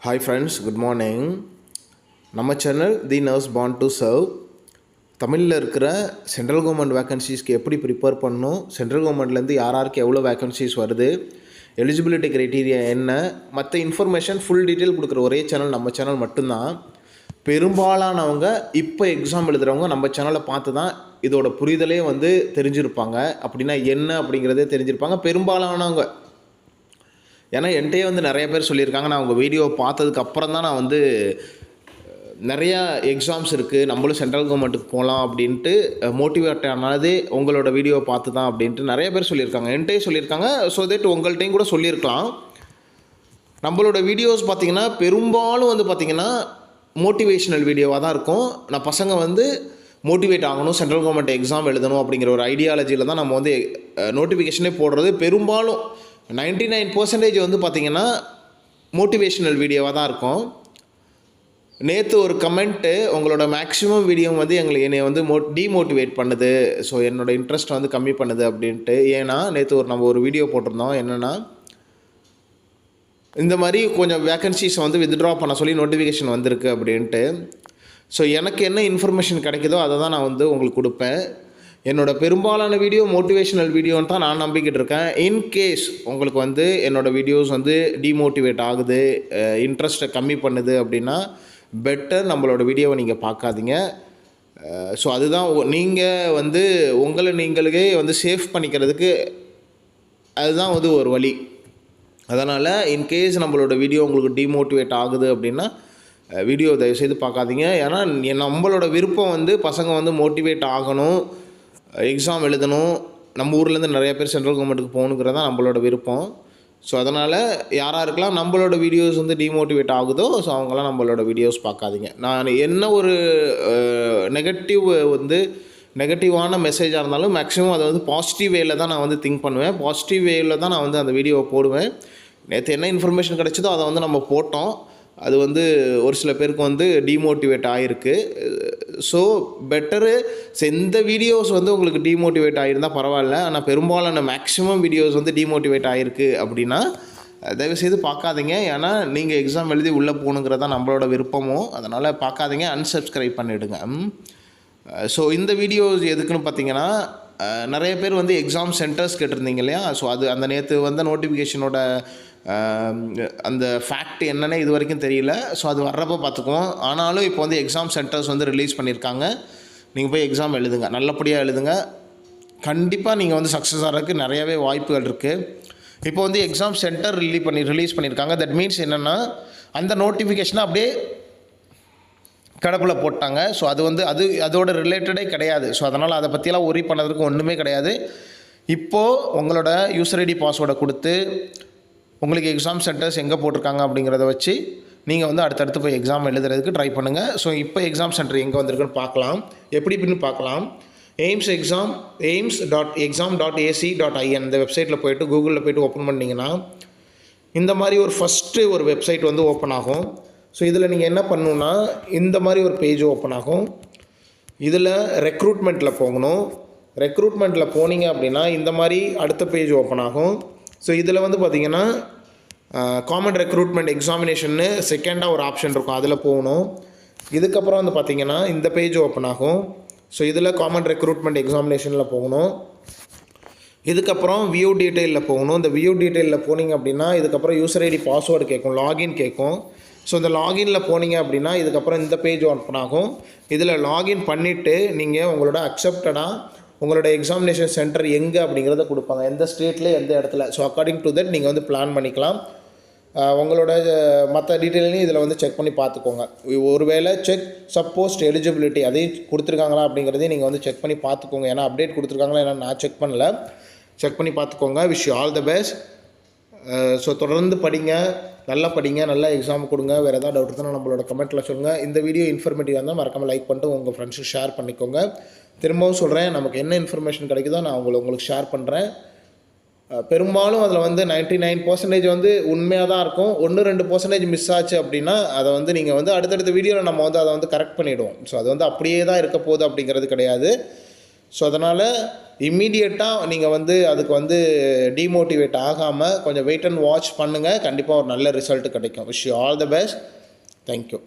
Hi friends, good morning. நம்ம channel the nurse bond to serve. தமிழில் இருக்கிற central government வேக்கன்சிஸ்க்கு எப்படி ப்ரிப்பேர் பண்ணணும், சென்ட்ரல் கவர்மெண்ட்லேருந்து யாருக்கு எவ்வளோ வேக்கன்சிஸ் வருது, எலிஜிபிலிட்டி க்ரைட்டீரியா என்ன, மற்ற இன்ஃபர்மேஷன் ஃபுல் டீட்டெயில் கொடுக்குற ஒரே சேனல் நம்ம சேனல் மட்டும்தான். பெரும்பாலானவங்க இப்போ எக்ஸாம் எழுதுகிறவங்க நம்ம சேனலை பார்த்து தான் இதோட புரிதலே தெரிஞ்சிருப்பாங்க. அப்படின்னா என்ன அப்படிங்கிறதே தெரிஞ்சிருப்பாங்க பெரும்பாலானவங்க. ஏன்னா என்கிட்டயே நிறைய பேர் சொல்லியிருக்காங்க, நான் உங்கள் வீடியோ பார்த்ததுக்கப்புறம் தான் நான் நிறையா எக்ஸாம்ஸ் இருக்குது, நம்மளும் சென்ட்ரல் கவர்மெண்ட்டுக்கு போகலாம் அப்படின்ட்டு மோட்டிவேட் ஆனதே உங்களோட வீடியோவை பார்த்து தான் அப்படின்ட்டு நிறைய பேர் சொல்லியிருக்காங்க, என்கிட்டயே சொல்லியிருக்காங்க. ஸோ தட் உங்கள்கிட்டையும் கூட சொல்லியிருக்கலாம். நம்மளோட வீடியோஸ் பார்த்திங்கன்னா பெரும்பாலும் பார்த்திங்கன்னா மோட்டிவேஷ்னல் வீடியோவாக தான் இருக்கும். நான் பசங்க மோட்டிவேட் ஆகணும், சென்ட்ரல் கவர்மெண்ட் எக்ஸாம் எழுதணும் அப்படிங்கிற ஒரு ஐடியாலஜியில் தான் நம்ம நோட்டிஃபிகேஷனே போடுறது. பெரும்பாலும் 99% பார்த்திங்கன்னா மோட்டிவேஷ்னல் வீடியோவாக தான் இருக்கும். நேற்று ஒரு கமெண்ட்டு, உங்களோட மேக்ஸிமம் வீடியோ என்னை டீமோட்டிவேட் பண்ணுது, ஸோ என்னோடய இன்ட்ரெஸ்ட் கம்மி பண்ணுது அப்படின்ட்டு. ஏன்னா நேற்று நம்ம ஒரு வீடியோ போட்டிருந்தோம், என்னென்னா இந்த மாதிரி கொஞ்சம் வேக்கன்சிஸ் வித்ட்ரா பண்ண சொல்லி நோட்டிஃபிகேஷன் வந்திருக்கு அப்படின்ட்டு. ஸோ எனக்கு என்ன இன்ஃபர்மேஷன் கிடைக்குதோ அதை தான் நான் உங்களுக்கு கொடுப்பேன். என்னோடய பெரும்பாலான வீடியோ மோட்டிவேஷ்னல் வீடியோன்னு தான் நான் நம்பிக்கிட்டு இருக்கேன். இன்கேஸ் உங்களுக்கு என்னோடய வீடியோஸ் டீமோட்டிவேட் ஆகுது, இன்ட்ரெஸ்ட்டை கம்மி பண்ணுது அப்படின்னா பெட்டர் நம்மளோட வீடியோவை நீங்கள் பார்க்காதீங்க. ஸோ அதுதான் நீங்கள் உங்களை நீங்களுக்கே சேஃப் பண்ணிக்கிறதுக்கு அதுதான் ஒரு வழி. அதனால் இன்கேஸ் நம்மளோட வீடியோ உங்களுக்கு டீமோட்டிவேட் ஆகுது அப்படின்னா வீடியோ தயவுசெய்து பார்க்காதீங்க. ஏன்னா நம்மளோட விருப்பம் பசங்க மோட்டிவேட் ஆகணும், எக்ஸாம் எழுதணும், நம்ம ஊர்லேருந்து நிறைய பேர் சென்ட்ரல் கவர்மெண்ட்டுக்கு போகணுங்கிறது தான் நம்மளோட விருப்பம். ஸோ அதனால் யாராருக்கெல்லாம் நம்மளோட வீடியோஸ் டீமோட்டிவேட் ஆகுதோ ஸோ அவங்களாம் நம்மளோட வீடியோஸ் பார்க்காதீங்க. நான் என்ன ஒரு நெகட்டிவான மெசேஜாக இருந்தாலும் மேக்ஸிமம் அதை பாசிட்டிவ் வேயில் தான் நான் திங்க் பண்ணுவேன். பாசிட்டிவ் வேயில் தான் நான் அந்த வீடியோவை போடுவேன். நேற்று என்ன இன்ஃபர்மேஷன் கிடைச்சதோ அதை நம்ம போட்டோம். அது ஒரு சில பேருக்கு டீமோட்டிவேட் ஆகிருக்கு. ஸோ பெட்டரு எந்த வீடியோஸ் உங்களுக்கு டீமோட்டிவேட் ஆகியிருந்தால் பரவாயில்ல, ஆனால் பெரும்பாலான மேக்ஸிமம் வீடியோஸ் டீமோட்டிவேட் ஆகிருக்கு அப்படின்னா தயவுசெய்து பார்க்காதீங்க. ஏன்னா நீங்கள் எக்ஸாம் எழுதி உள்ளே போகணுங்கிறது தான் நம்மளோட விருப்பமும். அதனால் பார்க்காதீங்க, அன்சப்ஸ்கிரைப் பண்ணிவிடுங்க. ஸோ இந்த வீடியோஸ் எதுக்குன்னு பார்த்தீங்கன்னா, நிறைய பேர் எக்ஸாம் சென்டர்ஸ் கேட்டிருந்தீங்க இல்லையா. ஸோ அந்த நேற்று நோட்டிஃபிகேஷனோட அந்த ஃபேக்ட் என்னென்ன இது வரைக்கும் தெரியல. ஸோ அது வர்றப்போ பார்த்துக்குவோம். ஆனாலும் இப்போ எக்ஸாம் சென்டர்ஸ் ரிலீஸ் பண்ணியிருக்காங்க. நீங்கள் போய் எக்ஸாம் எழுதுங்க, நல்லபடியாக எழுதுங்க. கண்டிப்பாக நீங்கள் சக்ஸஸ் ஆகிறதுக்கு நிறையவே வாய்ப்புகள் இருக்குது. இப்போ எக்ஸாம் சென்டர் ரிலீஸ் பண்ணியிருக்காங்க. தட் மீன்ஸ் என்னென்னா அந்த நோட்டிஃபிகேஷனை அப்படியே கடப்பில் போட்டாங்க. ஸோ அதோட ரிலேட்டடே கிடையாது. ஸோ அதனால் அதை பற்றியெல்லாம் ஒரி பண்ணதுக்கு ஒன்றுமே கிடையாது. இப்போது உங்களோட யூசர் ஐடி பாஸ்வேர்டை கொடுத்து உங்களுக்கு எக்ஸாம் சென்டர்ஸ் எங்கே போட்டிருக்காங்க அப்படிங்கிறத வச்சு நீங்கள் அடுத்தடுத்து போய் எக்ஸாம் எழுதுறதுக்கு ட்ரை பண்ணுங்கள். ஸோ இப்போ எக்ஸாம் சென்டர் எங்கே வந்திருக்குன்னு பார்க்கலாம். எப்படின்னு பார்க்கலாம். aims.exam.ac.in இந்த வெப்சைட்டில் போய்ட்டு கூகுளில் போய்ட்டு ஓப்பன் பண்ணிங்கன்னா இந்த மாதிரி ஃபஸ்ட்டு ஒரு வெப்சைட் ஓப்பன் ஆகும். ஸோ இதில் நீங்கள் என்ன பண்ணணுன்னா இந்த மாதிரி ஒரு பேஜ் ஓப்பன் ஆகும். இதில் ரெக்ரூட்மெண்ட்டில் போகணும். ரெக்ரூட்மெண்ட்டில் போனீங்க அப்படின்னா இந்த மாதிரி அடுத்த பேஜ் ஓப்பன் ஆகும். ஸோ இதில் பார்த்திங்கன்னா காமன் ரெக்ரூட்மெண்ட் எக்ஸாமினேஷன்னு செகண்டாக ஒரு ஆப்ஷன் இருக்கும், அதில் போகணும். இதுக்கப்புறம் பார்த்திங்கன்னா இந்த பேஜ் ஓப்பன் ஆகும். ஸோ இதில் காமன் ரெக்ரூட்மெண்ட் எக்ஸாமினேஷனில் போகணும். இதுக்கப்புறம் வியூ டீட்டெயிலில் போகணும். இந்த வியூ டீட்டெயிலில் போனீங்க அப்படின்னா இதுக்கப்புறம் யூசர் ஐடி பாஸ்வேர்டு கேட்கும், லாகின் கேட்கும். ஸோ இந்த லாகினில் போனீங்க அப்படின்னா இதுக்கப்புறம் இந்த பேஜ் ஓப்பன் ஆகும். இதில் லாகின் பண்ணிவிட்டு நீங்கள் உங்களோட அக்செப்டடாக உங்களோட எக்ஸாமினேஷன் சென்டர் எங்கே அப்படிங்கிறத கொடுப்பாங்க, எந்த ஸ்டேட்டில் எந்த இடத்துல. ஸோ அக்கார்டிங் டு தட் நீங்கள் பிளான் பண்ணிக்கலாம். உங்களோட மற்ற டீட்டெயிலையும் இதில் செக் பண்ணி பார்த்துக்கோங்க. ஒருவேளை சப்போஸ்ட் எலிஜிபிலிட்டி அதையும் கொடுத்துருக்காங்களா அப்படிங்கிறதையும் நீங்கள் செக் பண்ணி பார்த்துக்கோங்க. ஏன்னா அப்டேட் கொடுத்துருக்காங்களா ஏன்னா நான் செக் பண்ணல, செக் பண்ணி பார்த்துக்கோங்க. Wish you all the best. So தொடர்ந்து படிங்க, நல்லா படிங்க, நல்லா எக்ஸாம் கொடுங்க. வேறு ஏதாவது டவுட் இருந்தால் நம்மளோட கமெண்ட்டில் சொல்லுங்கள். இந்த வீடியோ இன்ஃபர்மேட்டிவாக இருந்தால் மறக்காமல் லைக் பண்ணிட்டு உங்கள் ஃப்ரெண்ட்ஸுக்கு ஷேர் பண்ணிக்கோங்க. திரும்பவும் சொல்கிறேன், நமக்கு என்ன இன்ஃபர்மேஷன் கிடைக்குதோ நான் உங்களுக்கு ஷேர் பண்ணுறேன். பெரும்பாலும் அதில் 99% உண்மையாக தான் இருக்கும். 1-2% மிஸ் ஆச்சு அப்படின்னா அதை நீங்கள் அடுத்தடுத்த வீடியோவில் நம்ம அதை கரெக்ட் பண்ணிவிடுவோம். ஸோ அது அப்படியே தான் இருக்க போகுது அப்படிங்கிறது கிடையாது. ஸோ அதனால் இம்மீடியட்டாக நீங்கள் வந்து அதுக்கு வந்து டிமோட்டிவேட் ஆகாமல் கொஞ்சம் வெயிட் அண்ட் வாட்ச் பண்ணுங்கள். கண்டிப்பாக ஒரு நல்ல ரிசல்ட் கிடைக்கும். Wish you all the best. Thank you.